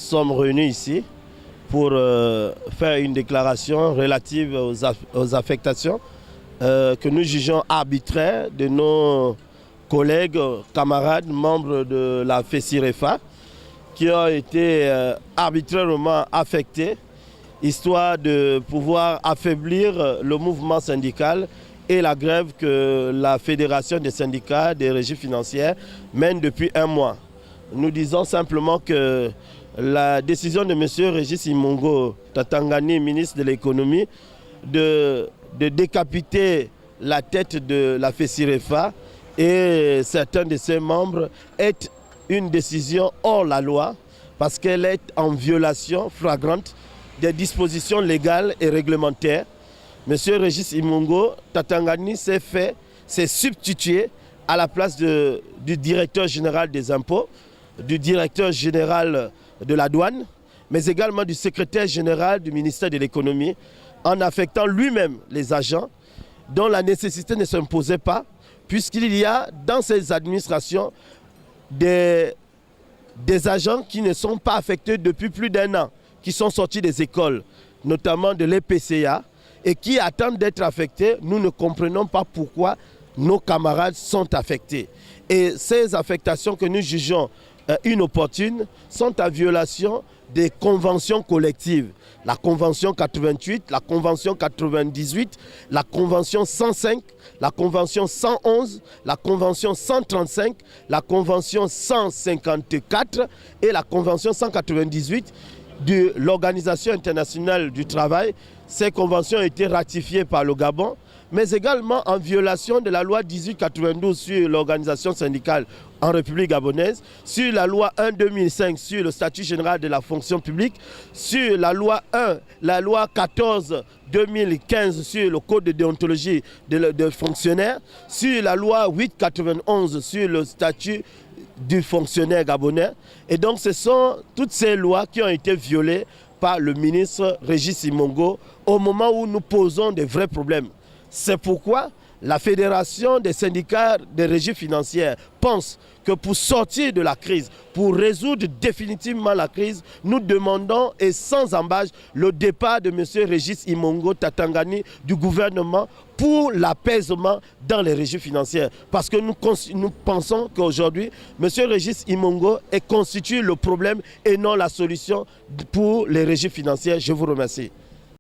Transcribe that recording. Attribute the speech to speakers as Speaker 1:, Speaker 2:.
Speaker 1: sommes réunis ici pour faire une déclaration relative aux affectations que nous jugeons arbitraires de nos collègues, camarades, membres de la FESIREFA qui ont été arbitrairement affectés, histoire de pouvoir affaiblir le mouvement syndical et la grève que la Fédération des syndicats des régies financières mène depuis un mois. Nous disons simplement que la décision de M. Régis Imongo Tatangani, ministre de l'économie, de décapiter la tête de la FESIREFA et certains de ses membres est une décision hors la loi parce qu'elle est en violation flagrante des dispositions légales et réglementaires. M. Régis Imongo Tatangani s'est substitué à la place du directeur général des impôts, du directeur général de la douane, mais également du secrétaire général du ministère de l'économie, en affectant lui-même les agents dont la nécessité ne s'imposait pas, puisqu'il y a dans ces administrations des agents qui ne sont pas affectés depuis plus d'un an, qui sont sortis des écoles, notamment de l'EPCA, et qui attendent d'être affectés. Nous ne comprenons pas pourquoi nos camarades sont affectés. Et ces affectations que nous jugeons inopportunes sont en violation des conventions collectives. La Convention 88, la Convention 98, la Convention 105, la Convention 111, la Convention 135, la Convention 154 et la Convention 198 de l'Organisation internationale du travail. Ces conventions ont été ratifiées par le Gabon, mais également en violation de la loi 1892 sur l'organisation syndicale en République gabonaise, sur la loi 1-2005 sur le statut général de la fonction publique, sur la loi 1, la loi 14-2015 sur le code de déontologie des fonctionnaires, sur la loi 8-91 sur le statut du fonctionnaire gabonais. Et donc ce sont toutes ces lois qui ont été violées par le ministre Régis Imongo au moment où nous posons des vrais problèmes. C'est pourquoi la Fédération des syndicats des régies financières pense que pour sortir de la crise, pour résoudre définitivement la crise, nous demandons et sans embâche le départ de M. Régis Imongo Tatangani du gouvernement pour l'apaisement dans les régies financières. Parce que nous pensons qu'aujourd'hui, M. Régis Imongo constitue le problème et non la solution pour les régies financières. Je vous remercie.